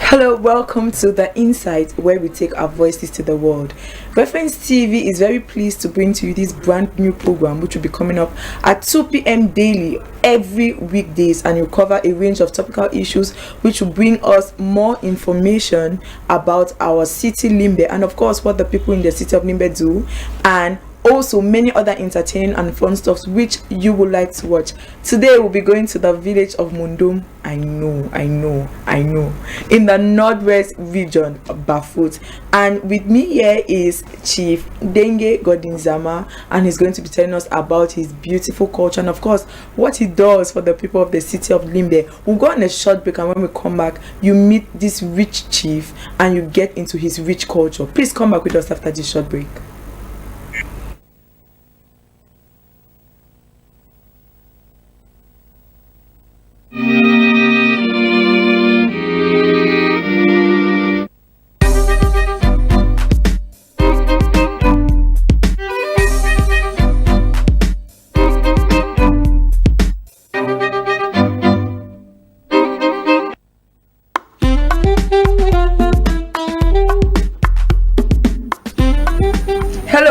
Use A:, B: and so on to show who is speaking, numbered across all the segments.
A: Hello, welcome to The Insight, where we take our voices to the world. Reference TV is very pleased to bring to you this brand new program, which will be coming up at 2 p.m. daily, every weekdays, and will cover a range of topical issues, which will bring us more information about our city, Limbe, and of course, what the people in the city of Limbe do, and also many other entertaining and fun stuff which you would like to watch. Today we'll be going to the village of Mundum. I know in the North-West Region of Bafut, and with me here is Chief Ndenge Godden Zama, and he's going to be telling us about his beautiful culture and of course what he does for the people of the city of Limbe. We'll go on a short break, and when we come back you meet this rich chief and you get into his rich culture. Please come back with us after this short break.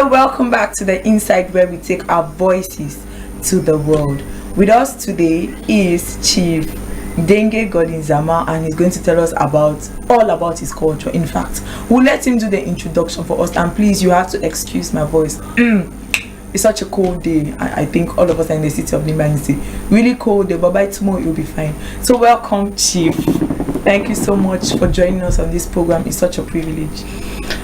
A: Welcome back to The Insight, where we take our voices to the world. With us today is Chief Ndenge Godden Zama, and he's going to tell us all about his culture. In fact, we'll let him do the introduction for us, and please, you have to excuse my voice. It's such a cold day. I think all of us are in the city of Limbe, and it's a really cold day, but by tomorrow you'll be fine. So welcome, Chief. Thank you so much for joining us on this program. It's such a privilege.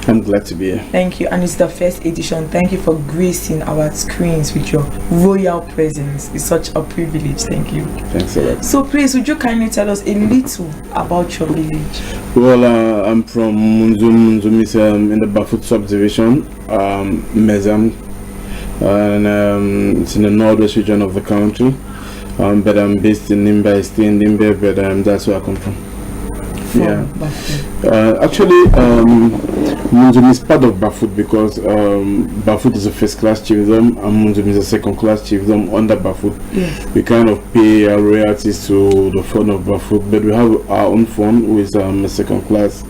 B: I'm glad to be here.
A: Thank you, and it's the first edition. Thank you for gracing our screens with your royal presence. It's such a privilege. Thank you.
B: Thanks a lot.
A: So please, would you kindly tell us a little about your village?
B: Well, I'm from Mundum. Mundum is in the Bafut subdivision, Mezam, and it's in the North-West Region of the country. But I'm based in Limbe. I stay in Limbe, but that's where I come from. Actually, Mundum is part of Bafut because Bafut is a first-class chiefdom and Mundum is a second-class chiefdom under Bafut. Yes. We kind of pay our royalties to the fund of Bafut, but we have our own fund, which is a second-class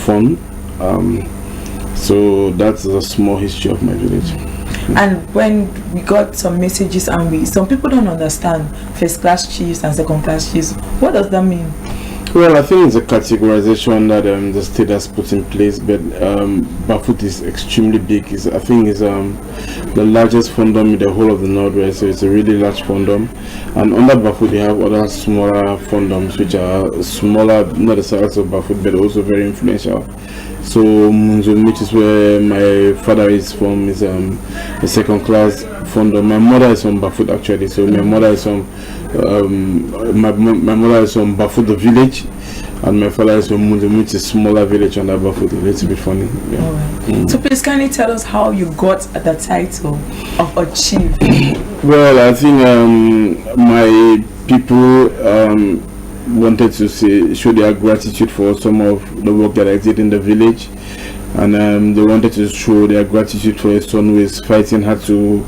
B: fund. So that's a small history of my village.
A: And when we got some messages, and some people don't understand first-class chiefs and second-class chiefs, what does that mean?
B: Well, I think it's a categorization that the state has put in place, but Bafut is extremely big. I think it's the largest fundum in the whole of the Northwest, so it's a really large fundum. And under Bafut, they have other smaller fundums, which are smaller, not the size of Bafut, but also very influential. So Mundum, which is where my father is from, is a second-class fundum. My mother is from Bafut actually, so my mother is from my mother is from Bafut, the village, and my father is from Mundum, which is a smaller village under Bafut. It's a bit funny. Yeah.
A: So please, can you tell us how you got the title of a chief?
B: Well, I think my people wanted to show their gratitude for some of the work that I did in the village, and they wanted to show their gratitude for a son who is fighting hard to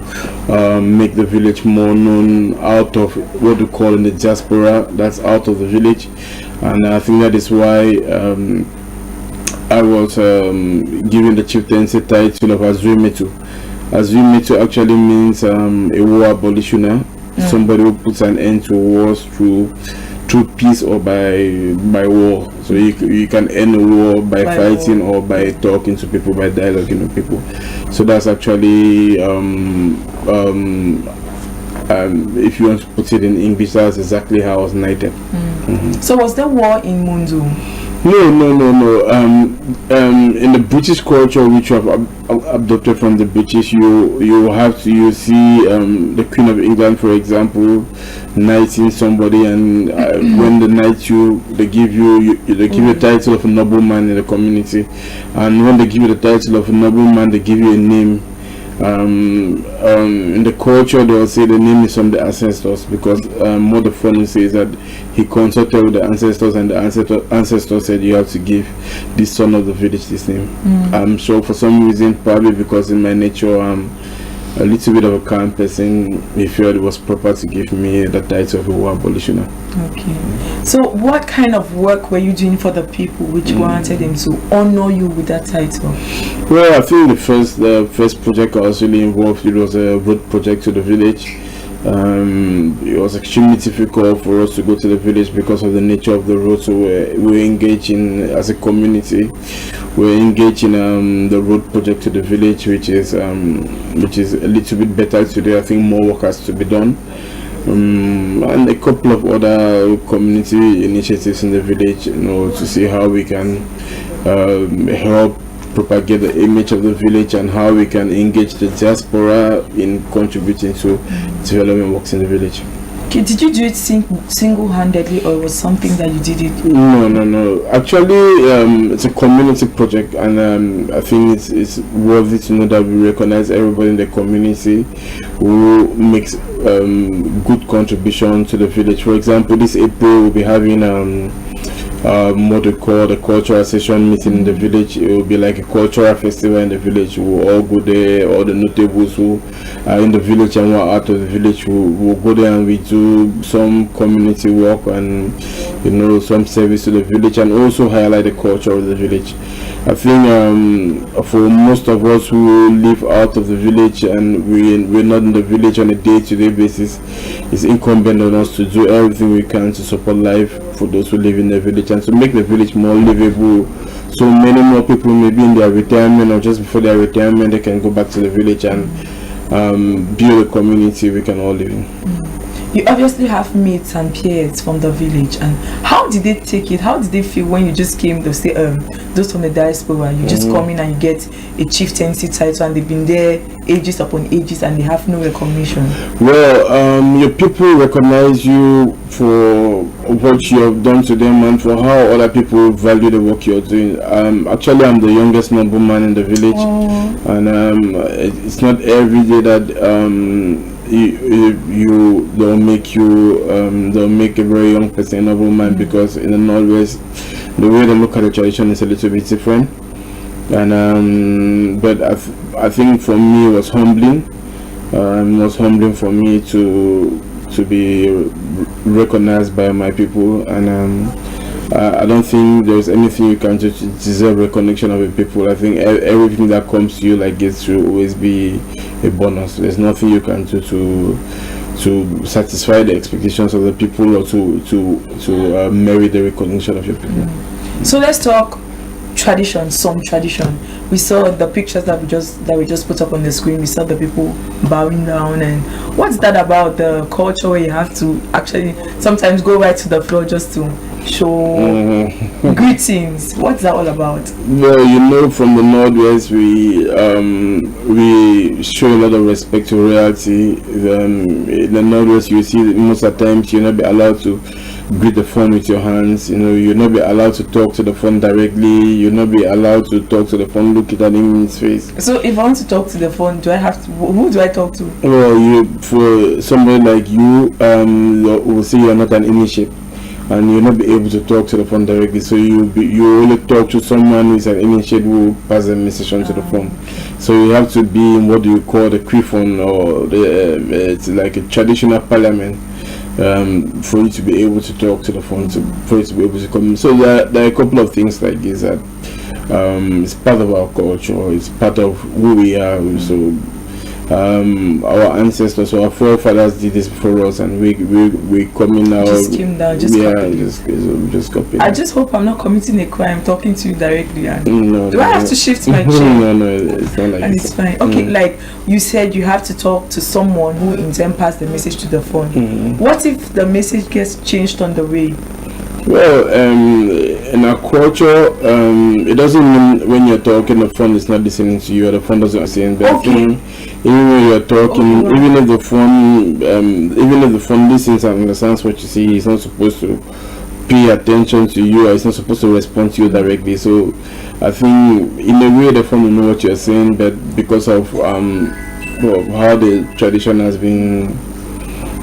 B: make the village more known out of what we call in the diaspora, that's out of the village. And I think that is why I was given the chieftaincy title of Azrimetu. Azrimetu actually means a war abolitioner, somebody who puts an end to wars through peace or by war. So you can end a war by fighting or by talking to people, by dialoguing with people. So that's actually if you want to put it in English, that's exactly how I was knighted.
A: So was there war in Mundum?
B: No. In the British culture, which you have adopted from the British, you see the Queen of England, for example, knighting somebody, and when they knight you, they give you the title of a nobleman in the community, and when they give you the title of a nobleman, they give you a name. In the culture, they will say the name is from the ancestors, because what the family says that he consulted with the ancestors, and the ancestors said you have to give this son of the village this name. I'm sure for some reason, probably because in my nature a little bit of a calm person, he felt it was proper to give me the title of a war abolitioner.
A: Okay. So what kind of work were you doing for the people which wanted them to honor you with that title?
B: Well, I think the first project I was really involved with was a road project to the village. It was extremely difficult for us to go to the village because of the nature of the road, so we're engaging as a community. We're engaging the road project to the village, which is a little bit better today. I think more work has to be done, and a couple of other community initiatives in the village, to see how we can help propagate the image of the village and how we can engage the diaspora in contributing to development works in the village.
A: Okay, did you do it single-handedly, or was something that you did it?
B: No. Actually, it's a community project, and I think it's worthy to know that we recognize everybody in the community who makes good contribution to the village. For example, this April we'll be having what we call the cultural session meeting in the village. It will be like a cultural festival in the village. We'll all go there. All the notables who are in the village and who are out of the village will go there, and we do some community work and some service to the village, and also highlight the culture of the village. I think for most of us who live out of the village and we're not in the village on a day-to-day basis, it's incumbent on us to do everything we can to support life for those who live in the village and to make the village more livable, so many more people, maybe in their retirement or just before their retirement, they can go back to the village and build a community we can all live in.
A: You obviously have mates and peers from the village, and how did they take it? How did they feel when you just came to say those from the diaspora, you just come in and you get a chieftaincy title, and they've been there ages upon ages and they have no recognition?
B: Well, your people recognize you for what you have done to them and for how other people value the work you're doing. Actually, I'm the youngest Mundum man in the village, and it's not every day that they'll make a very young person a noble man, because in the Northwest the way they look at the tradition is a little bit different, and but I think for me it was humbling. It was humbling for me to be recognized by my people, and I don't think there's anything you can do to deserve recognition of the people. I think everything that comes to you like this will always be a bonus. There's nothing you can do to satisfy the expectations of the people or to merit the recognition of your people.
A: So let's talk tradition. Some tradition. We saw the pictures that we just put up on the screen. We saw the people bowing down, and what's that about the culture where you have to actually sometimes go right to the floor just to show greetings? What's that all about?
B: Well, from the Northwest we show a lot of respect to royalty. In the Northwest you see that most of the times you'll not be allowed to greet the phone with your hands. You'll not be allowed to talk to the phone directly. You'll not be allowed to talk to the phone looking at him in his face. So
A: if I want to talk to the phone, who do I talk to?
B: Well, for somebody like you, will say you're not an initiate, and you'll not be able to talk to the phone directly, so you only talk to someone who is an initiate who will pass the message on to the phone. So you have to be in what you call the Crifon, or it's like a traditional parliament, for you to be able to talk to the phone, for you to be able to come. So there are a couple of things like this that it's part of our culture, it's part of who we are. So our ancestors or our forefathers did this before us, and we coming now.
A: Just came down,
B: just copy.
A: I just hope I'm not committing a crime talking to you directly.
B: No,
A: do I have to shift my chair?
B: No, it's not like.
A: And it's fine. Okay, like you said, you have to talk to someone who in turn pass the message to the phone. What if the message gets changed on the way?
B: Well, in our culture, it doesn't mean when you're talking the phone is not listening to you, or the phone doesn't listen. But even when you're talking, even if the phone listens and understands what you say, it's not supposed to pay attention to you, or it's not supposed to respond to you directly. So I think in a way the phone will know what you're saying, but because of how the tradition has been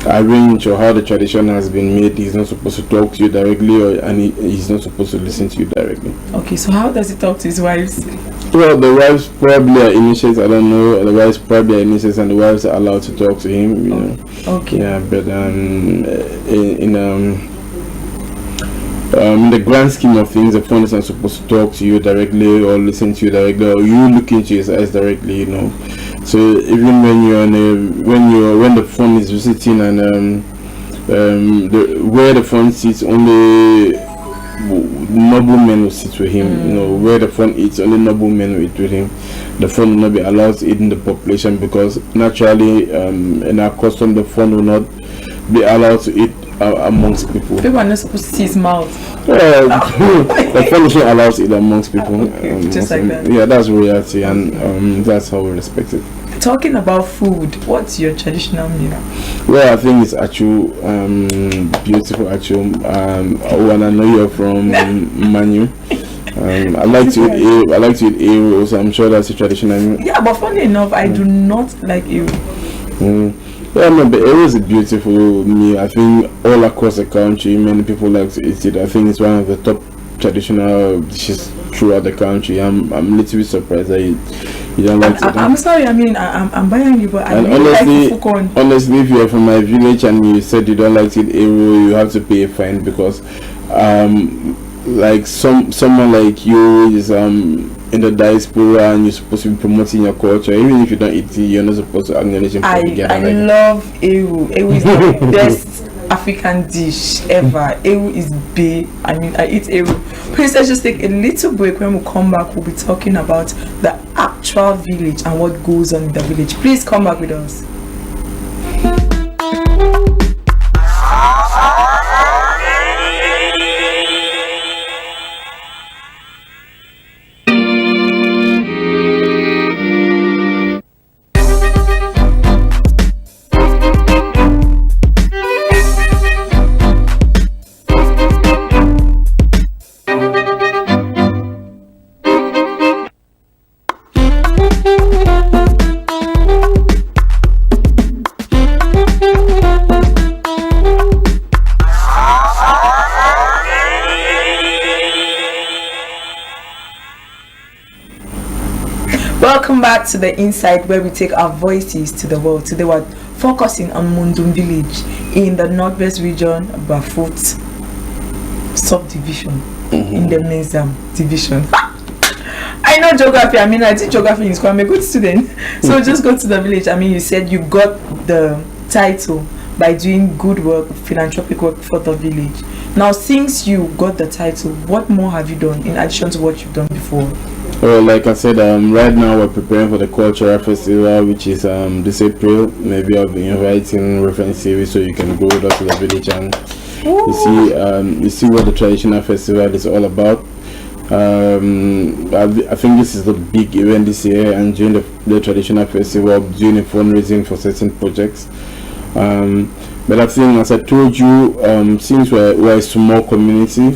B: arranged or how the tradition has been made, he's not supposed to talk to you directly, and he's not supposed to listen to you directly.
A: Okay, so how does he talk to his wives?
B: Well, the wives probably are initiates. I don't know. The wives probably are initiates, and the wives are allowed to talk to him. You know.
A: Okay.
B: Yeah, but in the grand scheme of things, the phone is not supposed to talk to you directly or listen to you directly, or you look into his eyes directly. You know. So even when you're on when the phone is visiting and where the phone sits, only noblemen will sit with him. You know, where the phone eats, only noblemen will eat with him. The phone will not be allowed to eat in the population because naturally, in our custom, the phone will not be allowed to eat amongst people.
A: People are not supposed to see his mouth.
B: The phone is not allowed to eat amongst people.
A: Okay, just like that.
B: Yeah, that's reality, and that's how we respect it.
A: Talking about food, what's your traditional meal?
B: Well, I think it's actual beautiful actual. When I know you're from Manu, I like to eat eru, so I'm sure that's a traditional meal.
A: Yeah, but funny enough, I do not like eru.
B: Yeah, no, but eru is a beautiful meal. I think all across the country, many people like to eat it. I think it's one of the top traditional dishes throughout the country. I'm a little bit surprised that you don't like it.
A: I'm sorry, I mean, I'm buying you, but I
B: and
A: really like fufu.
B: Honestly, if you're from my village and you said you don't like to eat eru, you have to pay a fine because like someone like you is in the diaspora and you're supposed to be promoting your culture. Even if you don't eat it, you're not supposed to acknowledge him.
A: I love eru. Eru is the best African dish ever. Eru is big. I mean, I eat eru. Please, let's just take a little break. When we come back, we'll be talking about the actual village and what goes on in the village. Please come back with us. Welcome back to the Inside, where we take our voices to the world. Today we're focusing on Mundum village in the North-West Region, Bafut subdivision, in the Mundum division. I know geography. I mean, I did geography in school. I'm a good student. So just go to the village. I mean, you said you got the title by doing good work, philanthropic work for the village. Now, since you got the title, what more have you done in addition to what you've done before?
B: Well, like I said, right now we're preparing for the cultural festival, which is this April. Maybe I'll be inviting reference series so you can go over to the village and you see what the traditional festival is all about. I think this is the big event this year, and during the traditional festival, doing a fundraising for certain projects. But I think, as I told you, since we're a small community,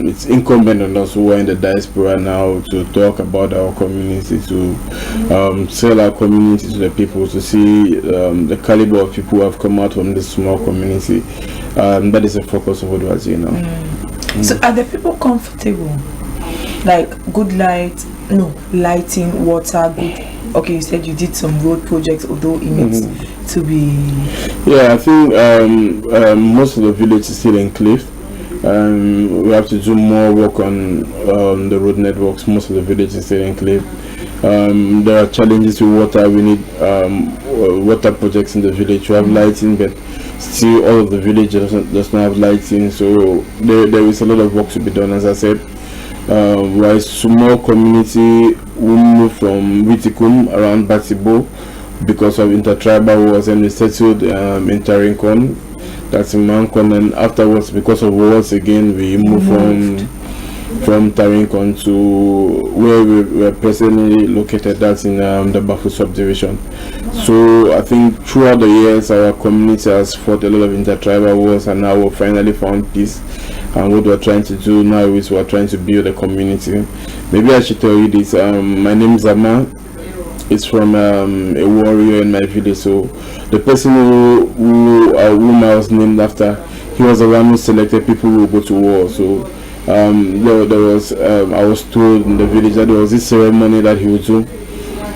B: it's incumbent on us who are in the diaspora now to talk about our community, to sell our community to the people, to see the caliber of people who have come out from this small community. That is the focus of what we're doing now.
A: So are the people comfortable? Like good lighting, water, good. Okay, you said you did some road projects, although it needs to be. Yeah,
B: I think most of the village is still enclave. We have to do more work on the road networks. Most of the village is still enclave. There are challenges with water. We need water projects in the village. We have lighting, but still all of the village does not have lighting. So there is a lot of work to be done. As I said, we're a small community. We moved from Witikum around Batibo because of intertribal wars, and we settled in Tarinkon, that's in Mankon, and afterwards, because of wars again, we moved from Tarinkon to where we were presently located, that's in the Bafut subdivision. So I think throughout the years, our community has fought a lot of intertribal wars, and now we've finally found peace. And what we're trying to do now is we're trying to build a community. Maybe I should tell you this. My name is Zama. It's from a warrior in my village. So the person whom I was named after, he was the one who selected people who go to war. So there was I was told in the village that there was this ceremony that he would do,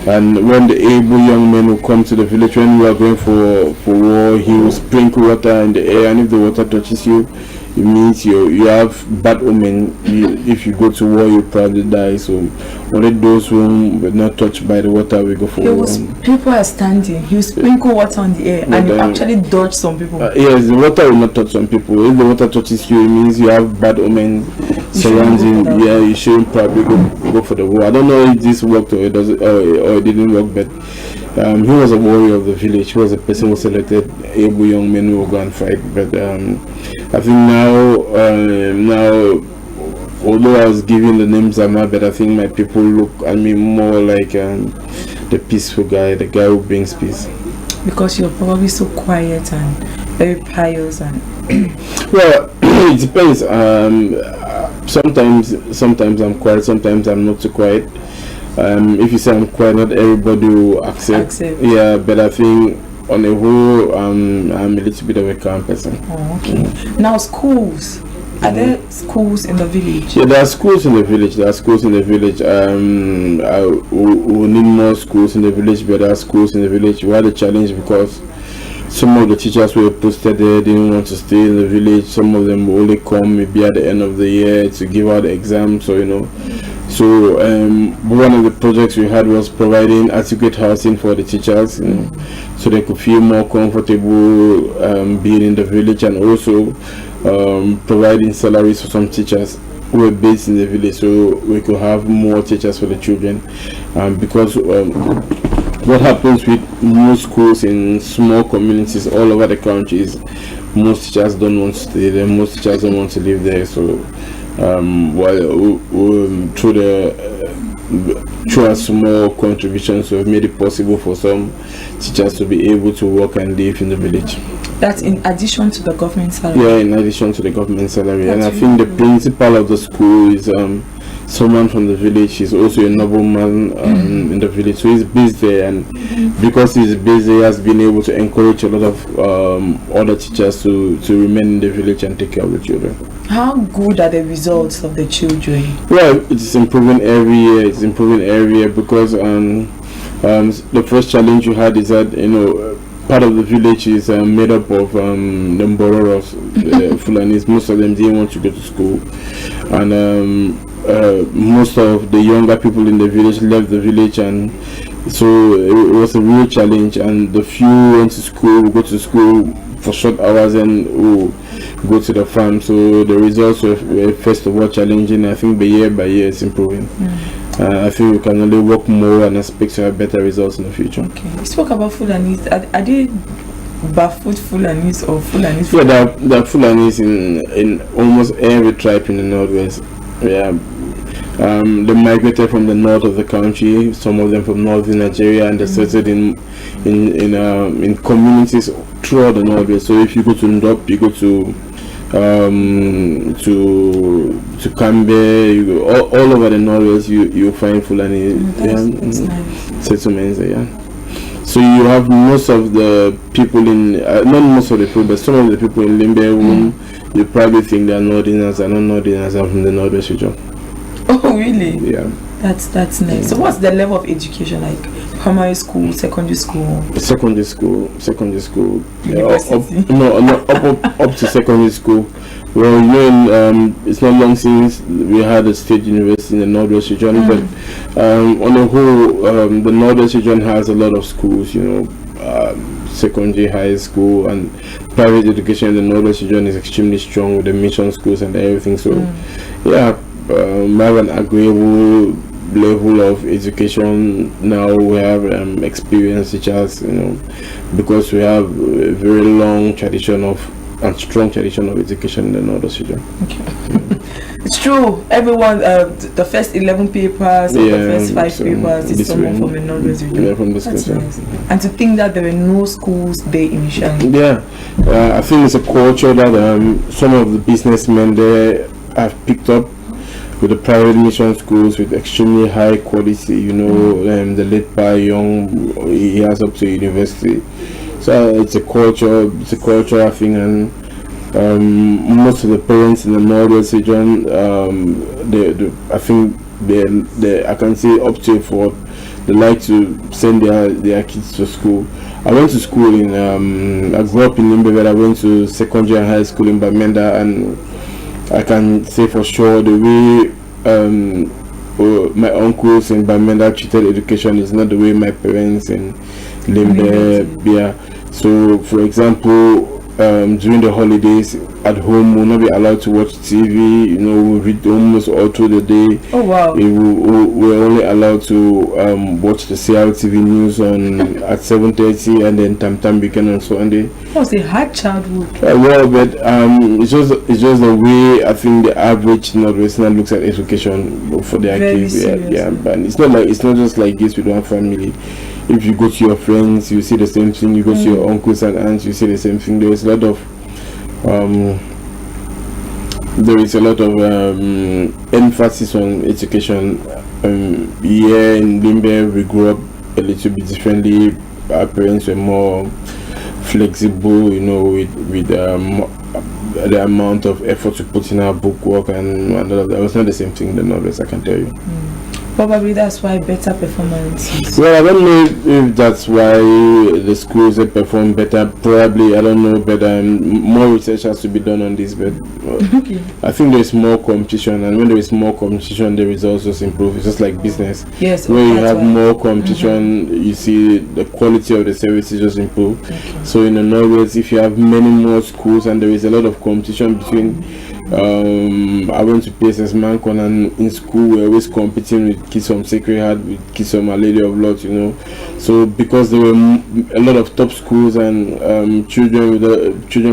B: and when the able young men would come to the village when we were going for war, he would sprinkle water in the air, and if the water touches you, it means you have bad omen. If you go to war, you probably die. So only those who were not touched by the water will go for war.
A: People are standing. He will sprinkle water on the air, and you actually dodge some people.
B: Yes, the water will not touch some people. If the water touches you, it means you have bad omen surrounding. Yeah, you shouldn't probably go for the war. I don't know if this worked or it doesn't, or it didn't work, but he was a warrior of the village. He was a person who selected able young men who will go and fight. But I think now, although I was given the name Zama, but I think my people look at me more like the peaceful guy, the guy who brings peace.
A: Because you're probably so quiet and very pious and.
B: Well, it depends. Sometimes I'm quiet. Sometimes I'm not too quiet. If you say I'm quiet, not everybody will accept. Yeah, but I think on the whole, I'm a little bit of a calm person.
A: Oh, okay. Now schools. Are there schools in the village?
B: Yeah, there are schools in the village. We need more schools in the village, but there are schools in the village. We had a challenge because some of the teachers who were posted there didn't want to stay in the village. Some of them will only come maybe at the end of the year to give out the exams. So So one of the projects we had was providing adequate housing for the teachers, so they could feel more comfortable being in the village, and also providing salaries for some teachers who were based in the village, so we could have more teachers for the children. Because what happens with most schools in small communities all over the country is most teachers don't want to stay there, most teachers don't want to live there. So through our small contributions, we've made it possible for some teachers to be able to work and live in the village.
A: That's in addition to the government salary?
B: Yeah, in addition to the government salary. And I think the principal of the school is someone from the village. He's also a nobleman in the village, so he's based there, and because he's based there, he has been able to encourage a lot of other teachers to remain in the village and take care of the children.
A: How good are the results of the children?
B: Well, it's improving every year. It's improving every year because the first challenge you had is that part of the village is made up of the Mbororos, Fulanis. Most of them didn't want to go to school, and most of the younger people in the village left the village, and so it was a real challenge. And the few went to school, go to school for short hours, and go to the farm. So the results were first of all challenging. I think year by year it's improving. I think we can only work more and expect to have better results in the future. Okay,
A: you spoke about Fulanis. Are they Bafut Fulanis or Fulanis?
B: Yeah, there are Fulanis in almost every tribe in the North-West. Yeah, they migrated from the north of the country, some of them from northern Nigeria, and they settled in communities throughout the North-West. So if you go to Ndop, you go to Kambe, you go all over the North-West, you find Fulani settlements there. Yeah. So you have most of the people not most of the people, but some of the people in Limbe whom you probably think they are Northerners, are not Northerners, are from the North-West region.
A: Oh really?
B: Yeah.
A: That's nice. So what's the level of education like? Primary school, secondary school? Secondary school.
B: University? Up to secondary school. Well, it's not long since we had a state university in the North-West region, but on the whole, the North-West region has a lot of schools, secondary, high school, and private education in the North-West region is extremely strong with the mission schools and everything. So, yeah, we have an agreeable level of education now. We have experienced teachers, because we have a very long tradition and strong tradition of education in the North-West region. Okay.
A: It's true. Everyone, the first 11 papers or the first 5 papers is someone from the North-West region.
B: Yeah, from this country.
A: Nice. And to think that there were no schools there initially.
B: Yeah, I think it's a culture that some of the businessmen there have picked up with the private mission schools with extremely high quality. The late by Young, he has up to university. So it's a culture I think, and most of the parents in the North-West region, I think I can say up to for they like to send their kids to school. I went to school I grew up in Limbe, but I went to secondary and high school in Bamenda, and I can say for sure the way my uncles in Bamenda treated education is not the way my parents in Limbe. Yeah. So, for example, during the holidays at home, we'll not be allowed to watch TV. You know, we read almost all through the day.
A: Oh wow!
B: We're only allowed to watch the CRTV news at 7:30, and then Tam weekend on Sunday.
A: That was a hard childhood.
B: Well, but it's just the way I think the average Northwesterner looks at education for their kids. Yeah, but it's not just like this. We don't have family. If you go to your friends, you see the same thing. You go to your uncles and aunts, you see the same thing. There is a lot of emphasis on education. Here in Limbe, we grew up a little bit differently. Our parents were more flexible, you know, with the amount of effort to put in our book work and all of that. It was not the same thing in the Northwest, I can tell you.
A: Probably that's why better performance.
B: Well, I don't know if that's why the schools perform better. Probably, I don't know, but more research has to be done on this. But I think there is more competition, and when there is more competition, the results just improve. It's just like business.
A: Yes.
B: When you have more competition, you see the quality of the services just improve. Okay. So in the Northwest, if you have many more schools and there is a lot of competition between. I went to PSS Mancon, and in school we're always competing with kids from Sacred Heart, with kids from Our Lady of Lords, you know. So because there were a lot of top schools and children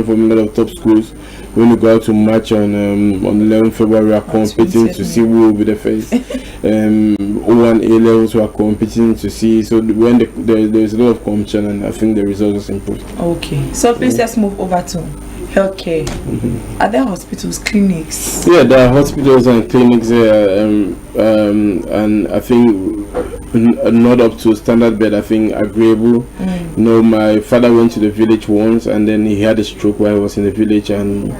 B: from a lot of top schools, when we go out to match on 11 February, we are competing to see who will be the first. O1 A levels we are competing to see. So when there's a lot of competition, and I think the results improved.
A: Okay, so please let's move over to healthcare. Are there hospitals, clinics?
B: Yeah, there are hospitals and clinics there, and I think not up to standard, but I think agreeable. You know, my father went to the village once, and then he had a stroke while he was in the village, and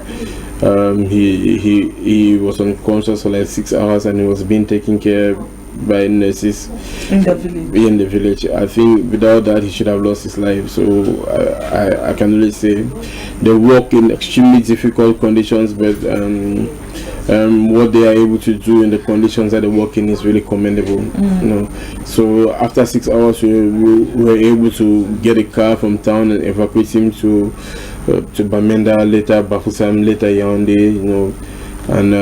B: he was unconscious for like 6 hours, and he was being taken care by nurses
A: in the village.
B: In the village, I think without that he should have lost his life. So I can really say they work in extremely difficult conditions, but what they are able to do in the conditions that they work in is really commendable. You know, so after 6 hours, we were able to get a car from town and evacuate him to Bamenda, later Bafut, later Yaoundé. You know, and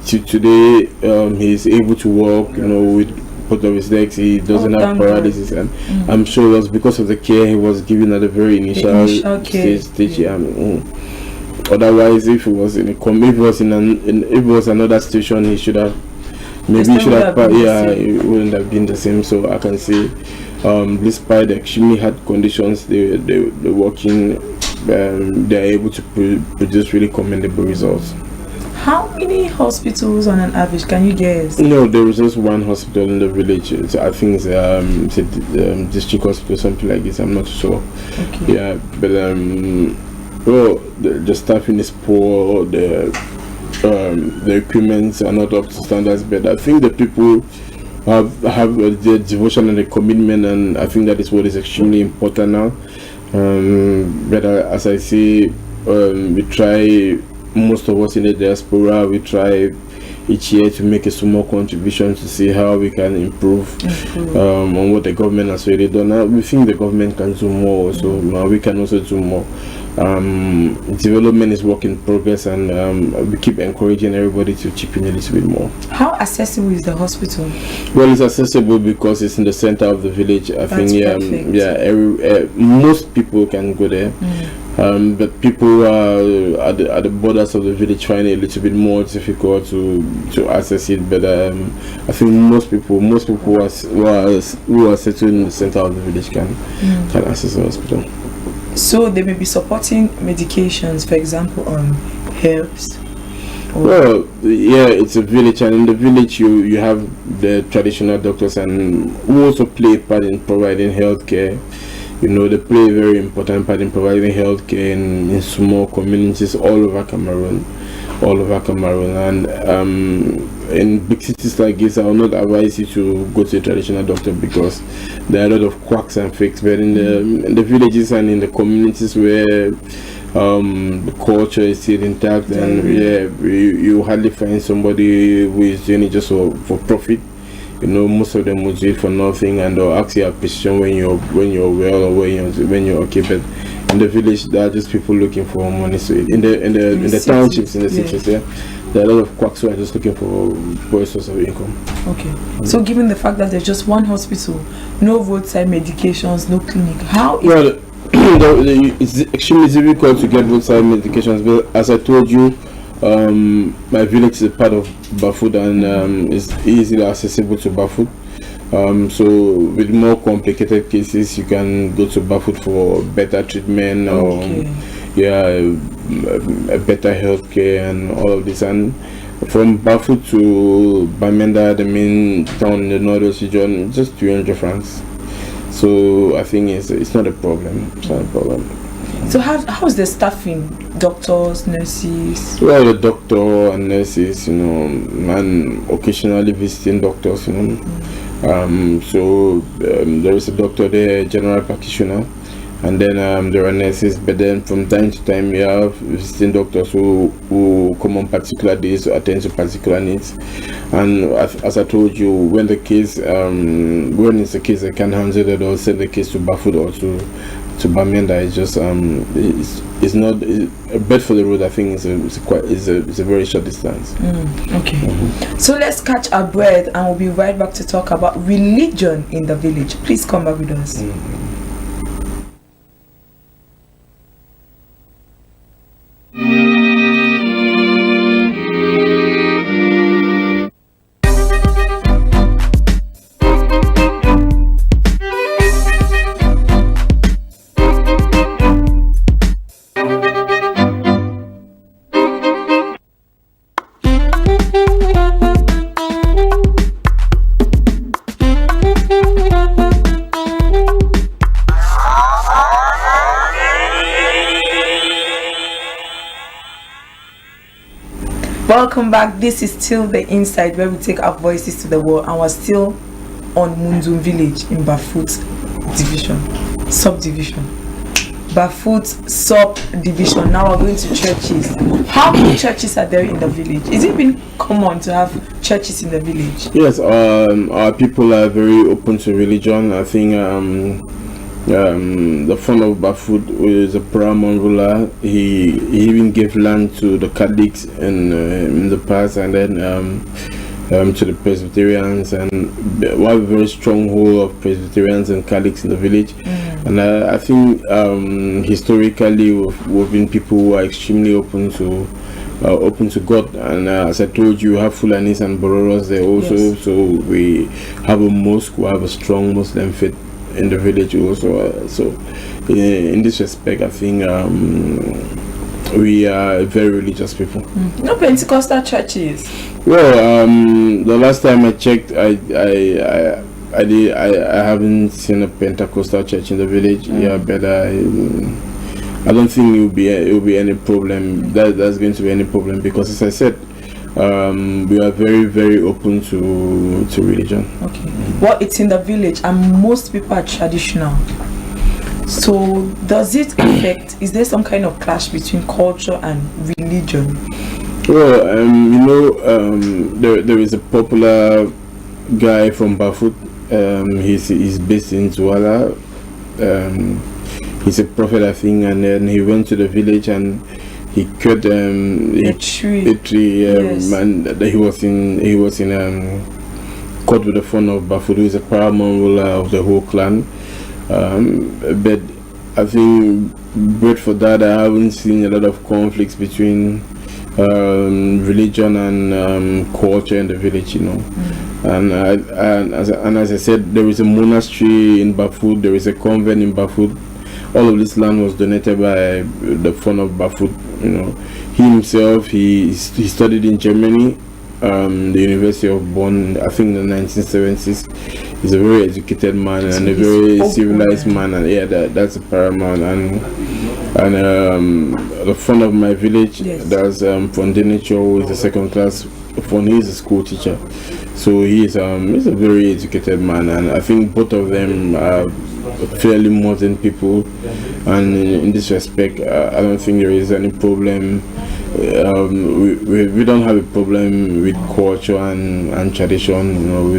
B: today he's able to walk, you know, with both of his legs. He doesn't have paralysis, and I'm sure it was because of the care he was given at the very initial stage. Otherwise, if it was if it was another situation, he should have it wouldn't have been the same. So I can say, despite the extremely hard conditions they're working, they're able to produce really commendable results.
A: How many hospitals on an average can you guess?
B: No, there is just one hospital in the village. I think it's a district hospital, something like this. I'm not sure.
A: Okay.
B: Yeah, but well, the staffing is poor. The equipments are not up to standards. But I think the people have the devotion and the commitment, and I think that is what is extremely important now. But as I say, we try. Most of us in the diaspora, we try each year to make a small contribution to see how we can improve on what the government has already done. We think the government can do more, so we can also do more. Development is work in progress, and we keep encouraging everybody to chip in a little bit more.
A: How accessible is the hospital?
B: Well, it's accessible because it's in the center of the village. I think most people can go there. But people who are at the borders of the village find it a little bit more difficult to access it. But I think most people who are settled in the center of the village can access the hospital.
A: So they may be supporting medications, for example, on herbs.
B: Well, yeah, it's a village, and in the village you have the traditional doctors, and who also play a part in providing healthcare. You know, they play a very important part in providing healthcare in small communities all over Cameroon. And in big cities like this, I will not advise you to go to a traditional doctor because there are a lot of quacks and fakes. But in the villages and in the communities where the culture is still intact, and you hardly find somebody who is doing it just for profit. You know, most of them will do it for nothing, and they'll ask you a question when you're well or when you're okay. But in the village, there are just people looking for money. So in the townships, in the cities, there are a lot of quacks who are just looking for a source of income.
A: Okay. So given the fact that there's just one hospital, no roadside medications, no clinic, how is
B: it's extremely difficult to get roadside medications. But as I told you, my village is a part of Bafut, and is easily accessible to Bafut. So with more complicated cases, you can go to Bafut for better treatment or a better healthcare and all of this. And from Bafut to Bamenda, the main town in the North-West Region, just 300 francs. So I think it's not a problem. It's not a problem.
A: So how's the staffing? Doctors, nurses?
B: Well, the doctor and nurses, you know, and occasionally visiting doctors, you know. There is a doctor there, general practitioner, and then there are nurses. But then from time to time, we have visiting doctors who come on particular days to attend to particular needs. And as I told you, when it's the case they can handle it, or send the case to Bafut or to Bamenda. It's just it's not a bed for the road. I think it's a very short distance.
A: Okay. So let's catch our breath, and we'll be right back to talk about religion in the village. Please come back with us. Welcome back. This is still the inside where we take our voices to the world, and we're still on Mundum village in Bafut subdivision. Bafut subdivision. Now we're going to churches. How many churches are there in the village? Is it been common to have churches in the village?
B: Yes, our people are very open to religion. I think the founder of Bafut, who is a paramount ruler, he even gave land to the Catholics in the past, and then to the Presbyterians, and we have a very strong hold of Presbyterians and Catholics in the village. And I think historically we've been people who are extremely open to God, and as I told you, we have Fulanis and Bororos there also. Yes. So we have a mosque, we have a strong Muslim faith in the village also. So in this respect, I think we are very religious people.
A: No Pentecostal churches?
B: Well, the last time I checked, I haven't seen a Pentecostal church in the village. But I don't think it will be any problem. That's going to be any problem, because as I said, we are very, very open to religion. Okay.
A: Well, it's in the village, and most people are traditional. So does it affect, is there some kind of clash between culture and religion?
B: Well, there is a popular guy from Bafut. He's based in Douala. He's a prophet, I think, and then he went to the village and he cut a tree.
A: Yes.
B: And he was in court with the founder of Bafut, who is a paramount ruler of the whole clan. But I think, but for that, I haven't seen a lot of conflicts between religion and culture in the village, you know. And as I said, there is a monastery in Bafut, there is a convent in Bafut. All of this land was donated by the founder of Bafut. You know, he himself, he studied in Germany, the University of Bonn, I think in the 1970s. He's a very educated man and a very civilized man, and yeah, that's a paramount. And the front of my village, there's Ndenge, who is a second class. He's a school teacher, so he's a very educated man, and I think both of them are fairly modern people. And in this respect, I don't think there is any problem. We don't have a problem with culture and tradition, you know,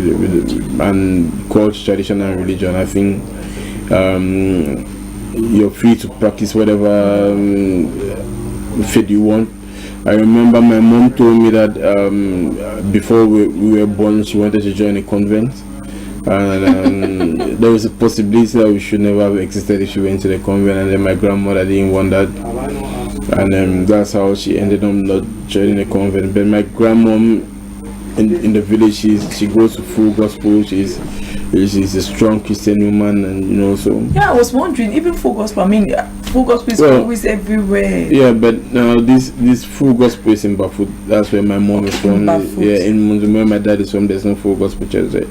B: and culture, tradition, and religion. I think you're free to practice whatever faith you want. I remember my mom told me that before we were born, she wanted to join a convent, and there was a possibility that we should never have existed if she went to the convent, and then my grandmother didn't want that, and that's how she ended up not joining the convent. But my grandmom in the village, she goes to full gospel. She's a strong Christian woman, and you know, so
A: yeah, I was wondering, even full gospel, I mean, full gospel is always everywhere.
B: Yeah, but this full gospel is in Bafut. That's where my mom is from. Yeah, in Mundum, where my dad is from, there's no full gospel church there.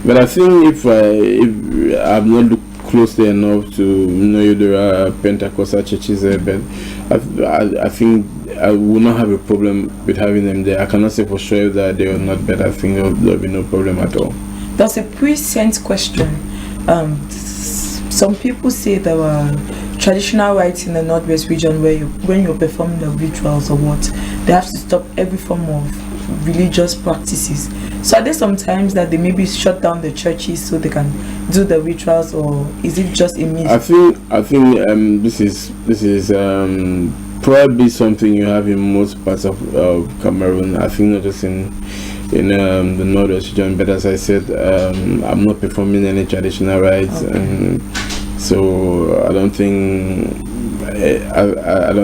B: But I think if I've not looked closely enough to know if there are Pentecostal churches there, but I think I will not have a problem with having them there. I cannot say for sure that they are not, but I think there'll be no problem at all.
A: That's a pre-sent question. Some people say there are traditional rites in the North-West region where when you're performing the rituals or what, they have to stop every form of religious practices. So are there sometimes that they maybe shut down the churches so they can do the rituals, or is it just a myth?
B: I think this is probably something you have in most parts of Cameroon. I think not just in the North-West region, but as I said, I'm not performing any traditional rites, and so I don't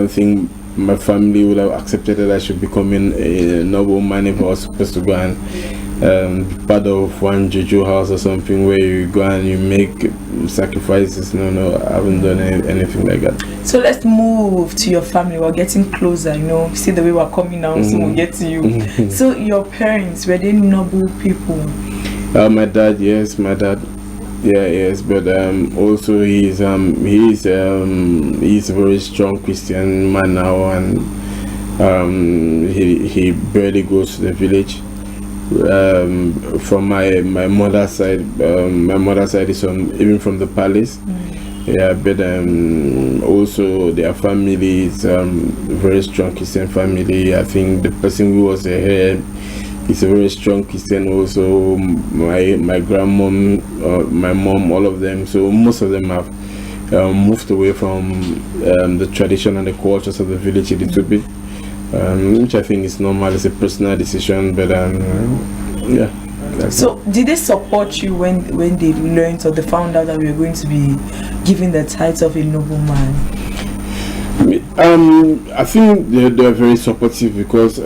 B: think my family would have accepted that I should become a noble man if I was supposed to go and be part of one juju house or something where you go and you make sacrifices. No, I haven't done anything like that.
A: So let's move to your family. We're getting closer, you know. See the way we're coming now, so we'll get to you. So your parents, were they noble people?
B: My dad, yes, my dad. Yeah, yes, but also he's a very strong Christian man now, and he barely goes to the village. From my mother's side, is even from the palace. Yeah, but also their family is very strong Christian family. I think the person who was the head is a very strong Christian also. My grandmom, my mom, all of them. So most of them have moved away from the tradition and the cultures of the village a little bit, which I think is normal. It's a personal decision, but yeah.
A: So did they support you when they learned or they found out that we were going to be given the title of a noble man?
B: I think they're very supportive because they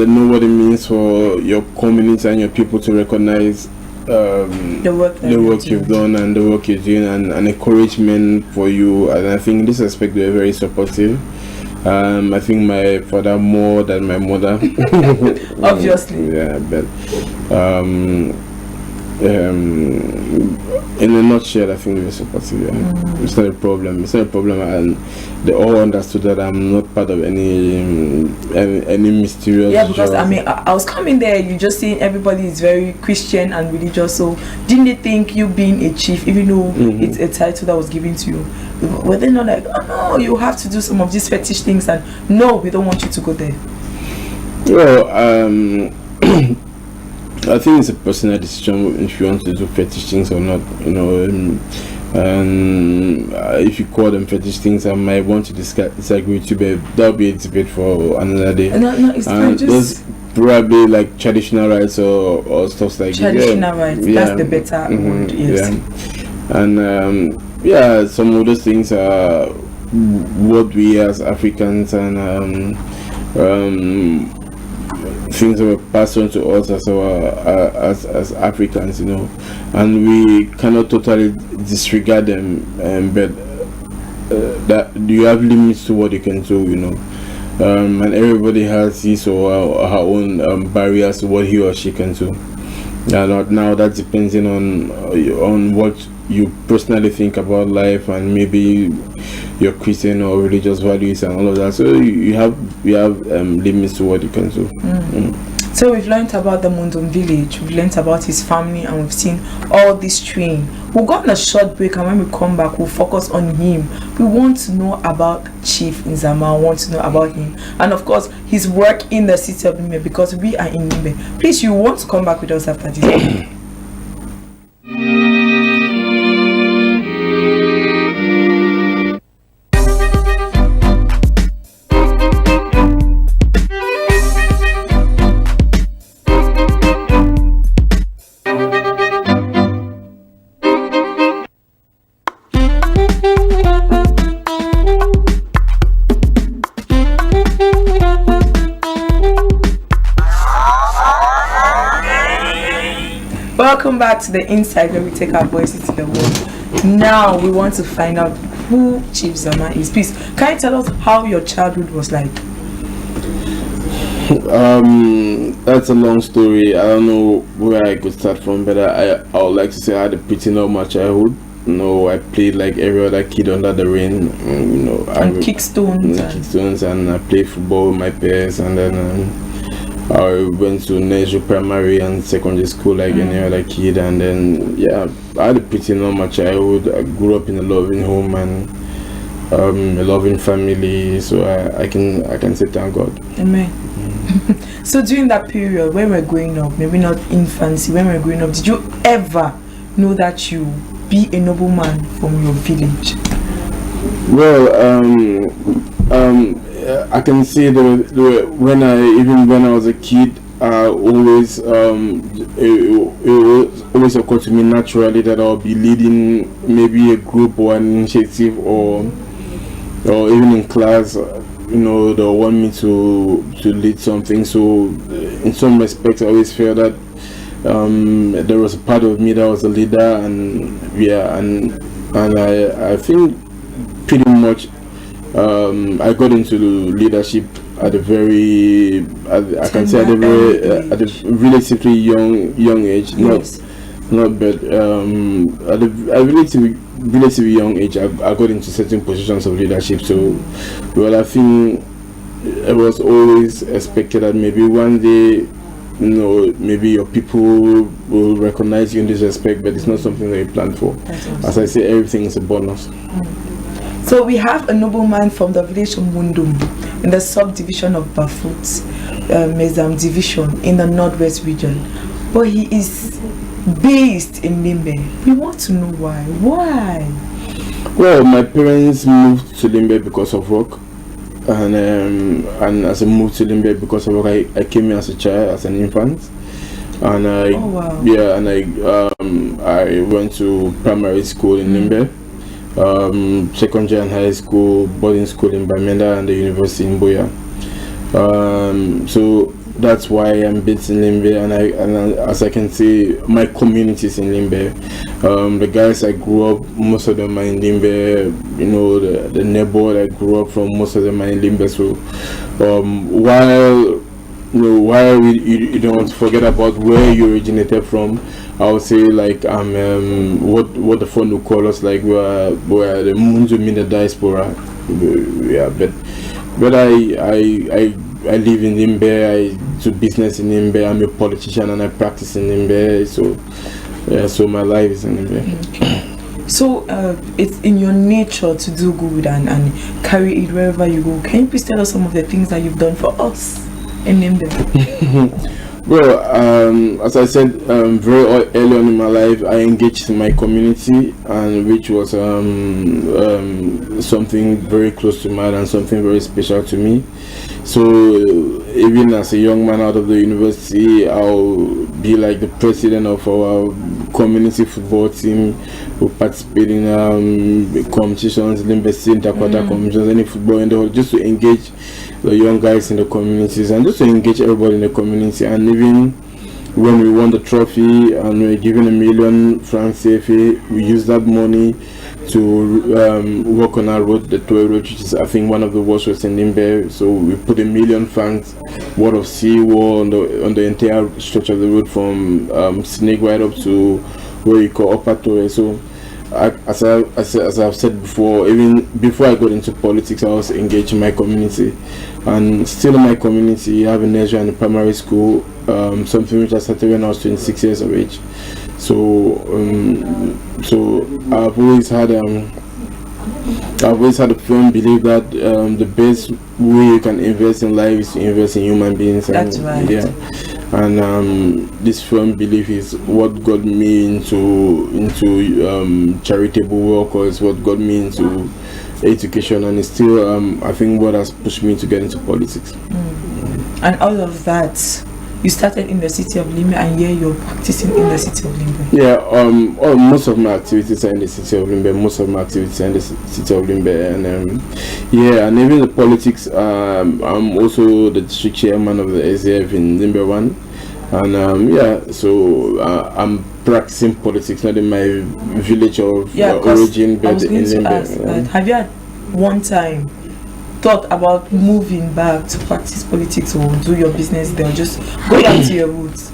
B: know what it means for your community and your people to recognize the work you've done and the work you're doing, and encouragement for you. And I think in this aspect they're very supportive. I think my father more than my mother.
A: Obviously.
B: Yeah, but in a nutshell, I think they're supportive. Yeah. It's not a problem. It's not a problem, and they all understood that I'm not part of any mysterious.
A: Yeah, because
B: job.
A: I mean, I was coming there. You just saying everybody is very Christian and religious. So didn't they think you being a chief, even though it's a title that was given to you, were they not like, oh no, you have to do some of these fetish things, and no, we don't want you to go there?
B: Well, I think it's a personal decision if you want to do fetish things or not, you know. And if you call them fetish things, I might want to disagree with you, but that'll be a debate for another day.
A: No, it's
B: just probably like traditional rights or stuff like
A: traditional rights. Yeah. That's the better word. Yes.
B: Yeah. And yeah, some of those things are what we as Africans and things that were passed on to us as Africans, you know, and we cannot totally disregard them. But that you have limits to what you can do, you know. and everybody has his or her own barriers to what he or she can do. Now that's depending on what you personally think about life, and maybe your Christian or religious values and all of that. So you have limits to what you can do.
A: So we've learned about the Mundum village, we've learned about his family, and we've seen all this train. We'll go on a short break, and when we come back, we'll focus on him. We want to know about Chief Nzama, want to know about him, and of course his work in the city of Limbe, because we are in Limbe. Please, you want to come back with us after this. Welcome back to the Inside, where we take our voices to the world. Now we want to find out who Chief Zama is. Please, can you tell us how your childhood was like?
B: That's a long story. I don't know where I could start from, but I would like to say I had a pretty normal childhood. I played like every other kid under the rain.
A: And kickstones.
B: And I played football with my peers, and then I went to nursery, primary, and secondary school like any other kid. And then I had a pretty normal childhood. I grew up in a loving home and a loving family. So I can say thank God.
A: Amen. So during that period when we're growing up, maybe not infancy, when we're growing up, did you ever know that you be a nobleman from your village?
B: Well, I can say that when I was a kid, always it always occurred to me naturally that I'll be leading maybe a group or an initiative, or even in class, they'll want me to lead something. So in some respects, I always felt that there was a part of me that was a leader, and I think pretty much I got into leadership at a very at a relatively young age.
A: Yes.
B: At a relatively young age, I got into certain positions of leadership. So, well, I think it was always expected that maybe one day, maybe your people will recognize you in this respect, but it's not something that you plan for.
A: Awesome.
B: As I say, everything is a bonus.
A: So we have a nobleman from the village of Mundum, in the subdivision of Bafut, division in the North-West region, but he is based in Limbe. We want to know why. Why?
B: Well, my parents moved to Limbe because of work, and as I moved to Limbe because of work, I came here as a child, as an infant, and I went to primary school in Limbe, secondary and high school, boarding school in Bamenda, and the university in Boya. So that's why I'm based in Limbe, and as I can see, my community is in Limbe. The guys I grew up, most of them are in Limbe. The neighborhood I grew up from, most of them are in Limbe. So while you don't want to forget about where you originated from, I would say like what the phone will call us, like we're the Mundum in the diaspora. But I live in Limbe, I do business in Limbe, I'm a politician and I practice in Limbe, so my life is in Limbe.
A: Okay. So it's in your nature to do good and carry it wherever you go. Can you please tell us some of the things that you've done for us in Limbe?
B: Well, as I said very early on in my life, I engaged in my community, and which was something very close to mine and something very special to me. So even as a young man out of the university, I'll be like the president of our community football team. We participate in competitions, Limbe State, Takwata competitions, any football in the whole, just to engage the young guys in the communities and just to engage everybody in the community. And even when we won the trophy and we were given 1 million francs CFA, we used that money to work on our road, the toll road, which is I think one of the worst roads in Limbe. So we put 1 million francs worth of seawall on the entire stretch of the road from Snake right up to where you call Upper Torre. So as I've said before, even before I got into politics, I was engaged in my community, and still in my community, I have a nursery and a primary school, something which I started when I was 26 years of age. So I've always had a firm belief that the best way you can invest in life is to invest in human beings.
A: That's right.
B: Yeah. And this firm belief is what got me into charitable work, or is what got me into education, and it's still I think what has pushed me to get into politics.
A: And all of that, you started in the city of Limbe, and here you're practicing in the city of Limbe.
B: Yeah, most of my activities are in the city of Limbe. And even the politics. I'm also the district chairman of the SAF in Limbe 1, and so I'm practicing politics not in my village of origin, but in Limbe.
A: Have you at one time thought about moving back to practice politics or do your business there, or just go back to your roots?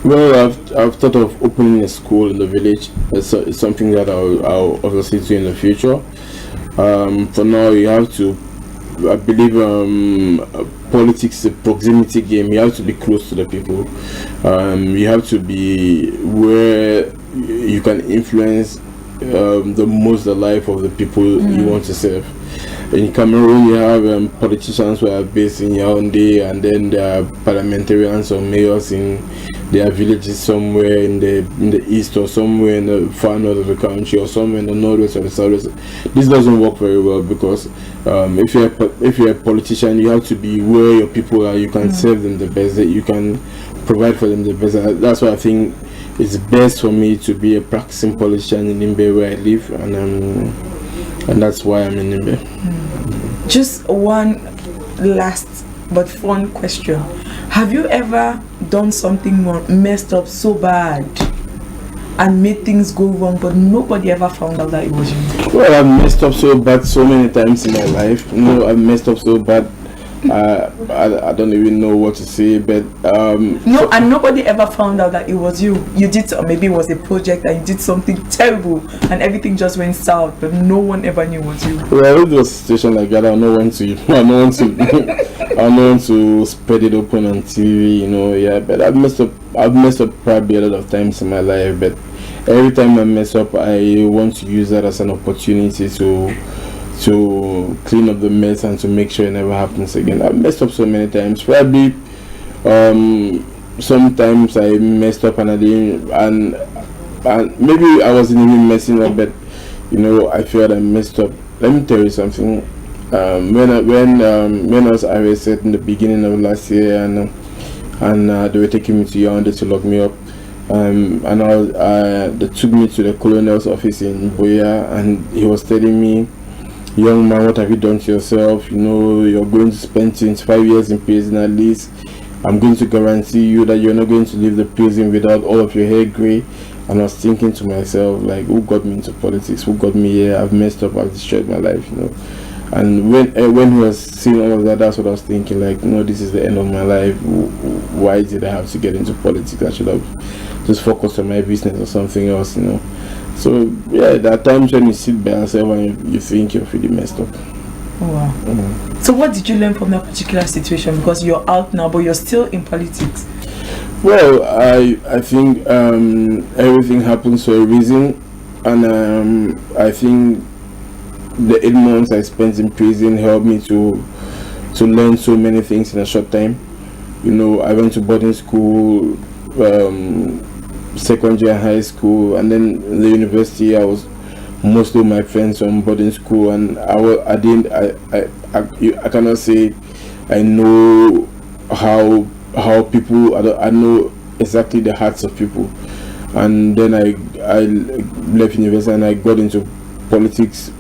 B: Well, I've thought of opening a school in the village. It's something that I'll obviously do in the future. For now, you have to, I believe politics is a proximity game. You have to be close to the people. You have to be where you can influence the most the life of the people you want to serve. In Cameroon, you have politicians who are based in Yaoundé, and then there are parliamentarians or mayors in their villages somewhere in the east, or somewhere in the far north of the country, or somewhere in the northwest or the southwest. This doesn't work very well, because if you're a politician, you have to be where your people are. You can serve them the best, that you can provide for them the best. That's why I think it's best for me to be a practicing politician in Limbe, where I live, and that's why I'm in Limbe.
A: Just one last but fun question. Have you ever done something messed up so bad and made things go wrong, but nobody ever found out that it was you?
B: Well, I've messed up so bad so many times in my life. I've messed up so bad. I don't even know what to say, but
A: and nobody ever found out that it was you. You did, or maybe it was a project and you did something terrible and everything just went south, but no one ever knew it was you.
B: Well, if there was a situation like that, I don't want to spread it open on TV, Yeah, but I've messed up probably a lot of times in my life, but every time I mess up, I want to use that as an opportunity to clean up the mess and to make sure it never happens again. I've messed up so many times. Probably sometimes I messed up and I didn't, and maybe I wasn't even messing up, but I felt I messed up. Let me tell you something. When I was arrested in the beginning of last year, and they were taking me to Yaoundé to lock me up, and they took me to the colonel's office in Boya, and he was telling me, "Young man, what have you done to yourself? You're going to spend 25 years in prison at least. I'm going to guarantee you that you're not going to leave the prison without all of your hair grey." And I was thinking to myself, like, who got me into politics? Who got me here? I've messed up. I've destroyed my life, And when he was saying all of that, that's what I was thinking, like, this is the end of my life. Why did I have to get into politics? I should have just focused on my business or something else, So yeah, there are times when you sit by yourself and you think you're really messed up.
A: Oh, wow. So what did you learn from that particular situation? Because you're out now, but you're still in politics.
B: Well, I think everything happens for a reason, and I think the 8 months I spent in prison helped me to learn so many things in a short time. I went to boarding school, secondary and high school, and then in the university I was mostly my friends from boarding school, and I cannot say I know how people, I know exactly the hearts of people. And then I left university and I got into politics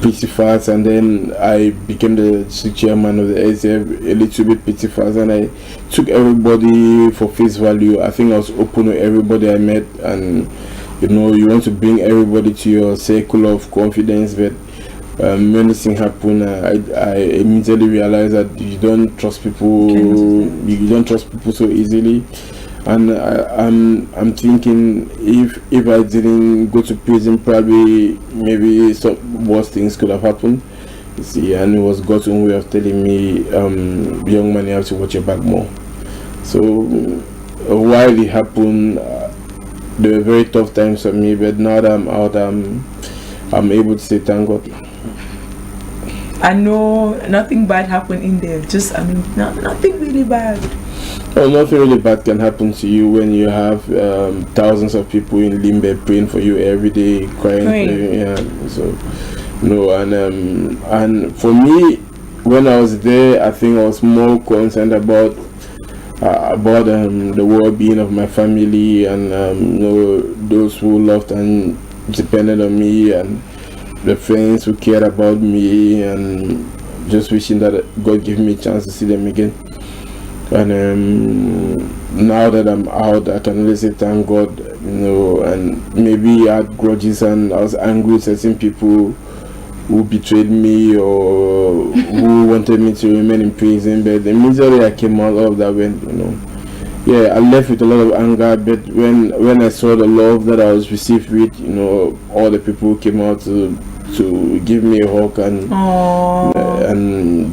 B: pretty fast, and then I became the chairman of the SAF a little bit pretty fast, and I took everybody for face value. I think I was open with everybody I met, and you know, you want to bring everybody to your circle of confidence, but when this thing happened, I immediately realized that you don't trust people. You don't trust people so easily, and I'm thinking if I didn't go to prison, probably maybe some worse things could have happened. You see, and it was God's own way of telling me, young man, you have to watch your back more. So while it happened, there were very tough times for me, but now that I'm out, I'm able to say thank God.
A: I know nothing bad happened in there. Just, I mean, nothing really bad.
B: Oh, nothing really bad can happen to you when you have thousands of people in Limbe praying for you every day, crying for you. Yeah. So, no, and for me, when I was there, I think I was more concerned about the well-being of my family and you know, those who loved and depended on me, and the friends who cared about me, and just wishing that God gave me a chance to see them again. And now that I'm out, I can only say thank God, you know. And maybe I had grudges and I was angry with certain people who betrayed me or who wanted me to remain in prison, but immediately I came out of that, when, you know, yeah, I left with a lot of anger, but when I saw the love that I was received with, you know, all the people who came out to give me a hug, and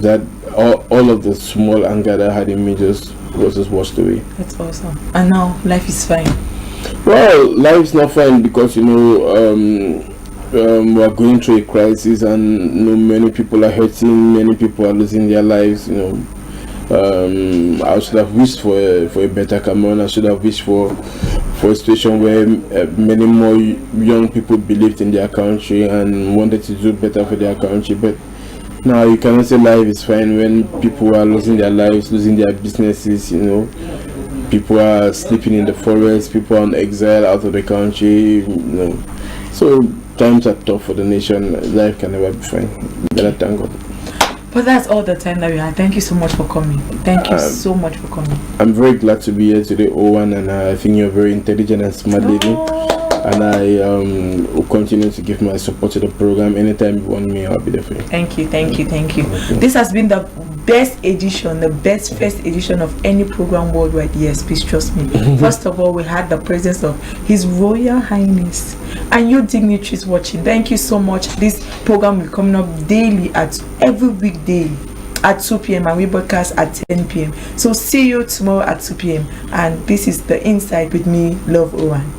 B: that all of the small anger that I had in me was just washed away.
A: That's awesome. And now life is fine.
B: Well, life's not fine because, you know, we're going through a crisis, and you know, many people are hurting, many people are losing their lives, you know. I should have wished for a better Cameroon. I should have wished for a situation where many more young people believed in their country and wanted to do better for their country. But now you cannot say life is fine when people are losing their lives, losing their businesses, you know. People are sleeping in the forest, people are on exile out of the country, you know. So times are tough for the nation. Life can never be fine. Better thank God.
A: But that's all the time that we had. Thank you so much for coming. Thank you so much for coming. I'm
B: very glad to be here today, Owen, and I think you're a very intelligent and smart lady. And I will continue to give my support to the program. Anytime you want me, I'll be there for you.
A: Thank you. This has been the best edition, the best first edition of any program worldwide. Yes, please trust me. First of all, we had the presence of His Royal Highness and you dignitaries watching. Thank you so much. This program will be coming up daily every weekday at 2 p.m. and we broadcast at 10 p.m. So see you tomorrow at 2 p.m. and this is The Inside with me, Love Owen.